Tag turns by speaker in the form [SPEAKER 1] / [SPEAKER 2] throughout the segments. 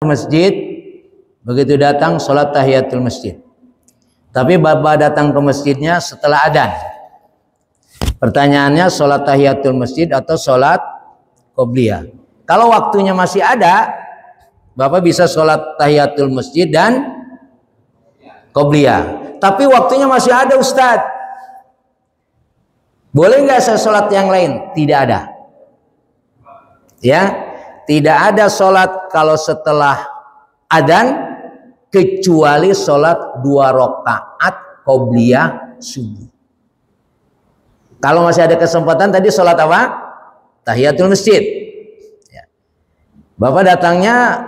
[SPEAKER 1] masjid, begitu datang sholat tahiyatul masjid. Tapi bapak datang ke masjidnya setelah adzan. Pertanyaannya, sholat tahiyatul masjid atau sholat qobliyah? Kalau waktunya masih ada, bapak bisa sholat tahiyatul masjid dan qobliyah. Tapi waktunya masih ada, Ustadz. Boleh nggak saya sholat yang lain? Tidak ada. Ya, tidak ada sholat kalau setelah adzan kecuali sholat 2 rakaat qobliyah subuh. Kalau masih ada kesempatan tadi sholat apa? Tahiyatul masjid. Ya. Bapak datangnya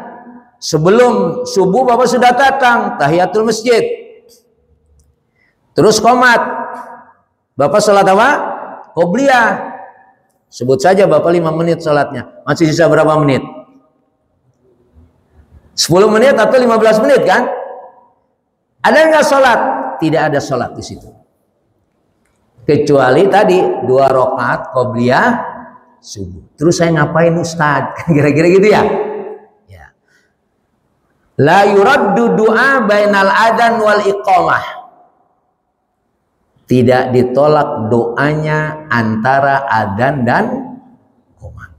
[SPEAKER 1] sebelum subuh, bapak sudah datang tahiyatul masjid. Terus qomat. Bapak sholat apa? Qobliyah. Sebut saja bapak 5 menit sholatnya. Masih sisa berapa menit? 10 menit atau 15 menit kan? Ada nggak sholat? Tidak ada sholat di situ. Kecuali tadi 2 rakaat qobliyah subuh. Terus saya ngapain Ustadz? Kira-kira gitu ya? Ya. La yuraddu du'a bainal adzan wal iqamah. Tidak ditolak doanya antara adzan dan qomat.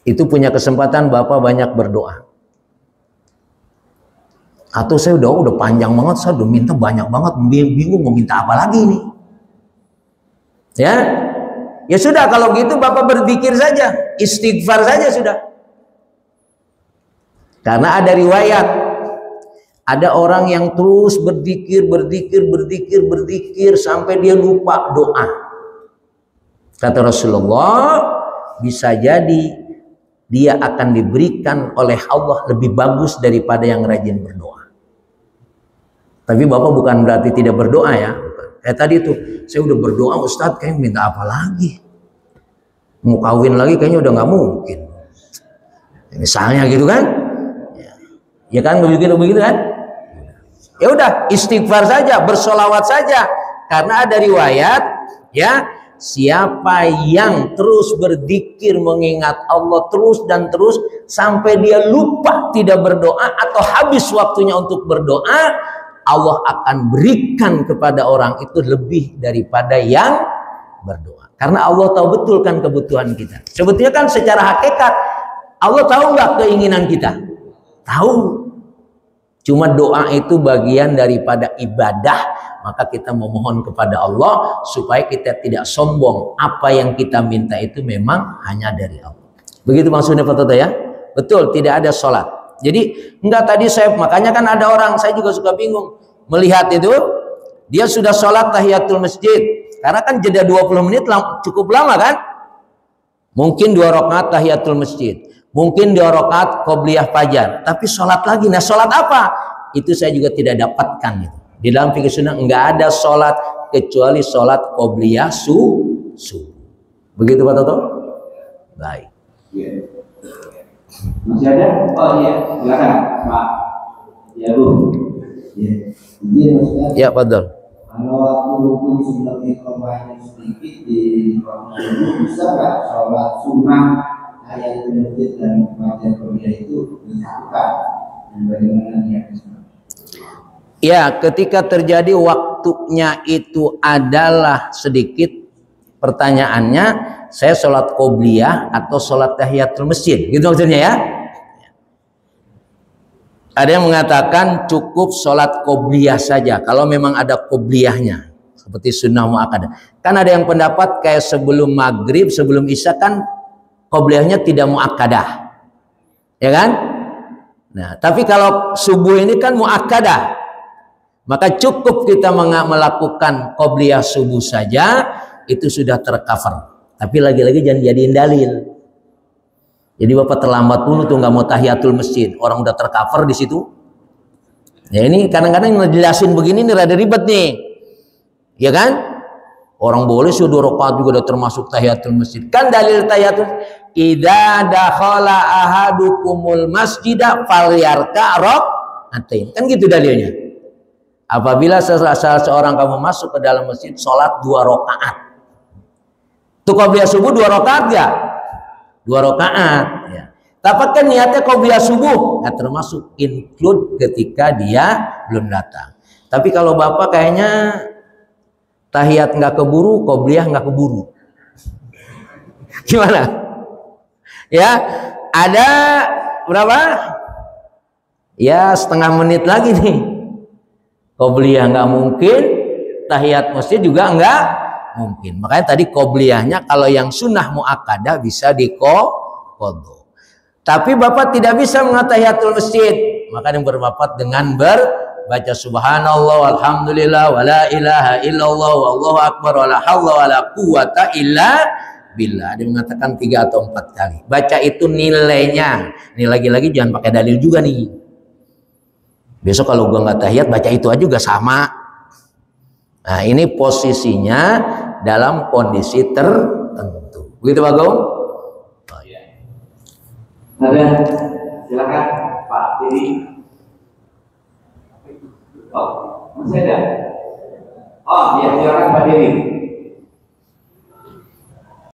[SPEAKER 1] Itu punya kesempatan bapak banyak berdoa. Atau saya udah panjang banget, saya udah minta banyak banget, bingung mau minta apa lagi nih. Ya, ya sudah kalau gitu bapak berzikir saja, istighfar saja sudah. Karena ada riwayat, ada orang yang terus berzikir sampai dia lupa doa. Kata Rasulullah, bisa jadi dia akan diberikan oleh Allah lebih bagus daripada yang rajin berdoa. Tapi bapak bukan berarti tidak berdoa ya. Kayak tadi tuh, saya udah berdoa Ustadz, kayaknya minta apa lagi? Mau kawin lagi kayaknya udah nggak mungkin. Misalnya gitu kan? Ya kan begitu kan? Ya udah istighfar saja, bersolawat saja. Karena ada riwayat, ya, siapa yang terus berzikir mengingat Allah terus dan terus sampai dia lupa tidak berdoa atau habis waktunya untuk berdoa, Allah akan berikan kepada orang itu lebih daripada yang berdoa. Karena Allah tahu betul kan kebutuhan kita. Sebetulnya kan secara hakikat Allah tahu nggak keinginan kita? Tahu. Cuma doa itu bagian daripada ibadah, maka kita memohon kepada Allah supaya kita tidak sombong. Apa yang kita minta itu memang hanya dari Allah. Begitu maksudnya Pak Toto ya? Betul, tidak ada sholat. Jadi enggak, tadi saya, makanya kan ada orang, saya juga suka bingung melihat itu, dia sudah sholat tahiyatul masjid, karena kan jeda 20 menit cukup lama kan? Mungkin 2 rakaat tahiyatul masjid, mungkin 2 rakaat qobliyah fajar, tapi sholat lagi. Nah, sholat apa? Itu saya juga tidak dapatkan itu. Di dalam fikih sunnah enggak ada sholat kecuali sholat qobliyah subuh. Begitu Pak Toto? Baik.
[SPEAKER 2] Masih ada? Oh iya, silakan Pak. Ya Bu.
[SPEAKER 1] Ya, Fadol.
[SPEAKER 2] Kalau waktu hukum sebelum iqamahnya sedikit di waktu itu, bisa nggak sholat sunnah ayat masjid dan baca qobliyah itu disatukan? Dan bagaimana niatnya?
[SPEAKER 1] Ya, ketika terjadi waktunya itu adalah sedikit, pertanyaannya saya sholat qobliyah atau sholat tahiyatul masjid, gitu maksudnya ya. Ada yang mengatakan cukup sholat qobliyah saja kalau memang ada qobliyahnya seperti sunnah muakkadah. Kan ada yang pendapat kayak sebelum maghrib, sebelum isya kan qobliyahnya tidak muakkadah, ya kan? Nah, tapi kalau subuh ini kan muakkadah, maka cukup kita melakukan qobliyah subuh saja, itu sudah tercover. Tapi lagi-lagi jangan jadiin dalil. Jadi bapak terlambat dulu tuh, nggak mau tahiyatul masjid, orang udah tercover di situ. Ya ini kadang-kadang ngejelasin begini nih rada ribet nih, ya kan? Orang boleh sudah 2 rakaat juga udah termasuk tahiyatul masjid. Kan dalil tahiyatul, idza dakhala ahadukumul masjida falyarka rak'atain. Kan gitu dalilnya. Apabila salah seorang kamu masuk ke dalam masjid, sholat 2 rakaat. Itu qobliyah subuh 2 rakaat ya? 2 rakaat. Ya. Tapi kan niatnya qobliyah subuh, nah termasuk include ketika dia belum datang. Tapi kalau bapak kayaknya tahiyat nggak keburu, qobliyah nggak keburu. Gimana? Ya, ada berapa? Ya setengah menit lagi nih. Qobliyah nggak mungkin, tahiyat masjid juga nggak mungkin. Makanya tadi qobliyahnya kalau yang sunnah muakkadah bisa diqodho. Tapi bapak tidak bisa mengatahiyatul masjid, maka yang berbapat dengan berbaca subhanallah walhamdulillah wala ilaha illallah wallahu akbar wala haula wala quwata illa billah. Dia mengatakan 3 atau 4 kali. Baca itu nilainya. Ini lagi-lagi jangan pakai dalil juga nih. Besok kalau gua nggak tahiyat baca itu aja juga sama. Nah, ini posisinya dalam kondisi tertentu. Begitu Pak Gong?
[SPEAKER 3] Ada, silakan Pak Diri. Oh, masih ada? Oh, ya silakan Pak Diri.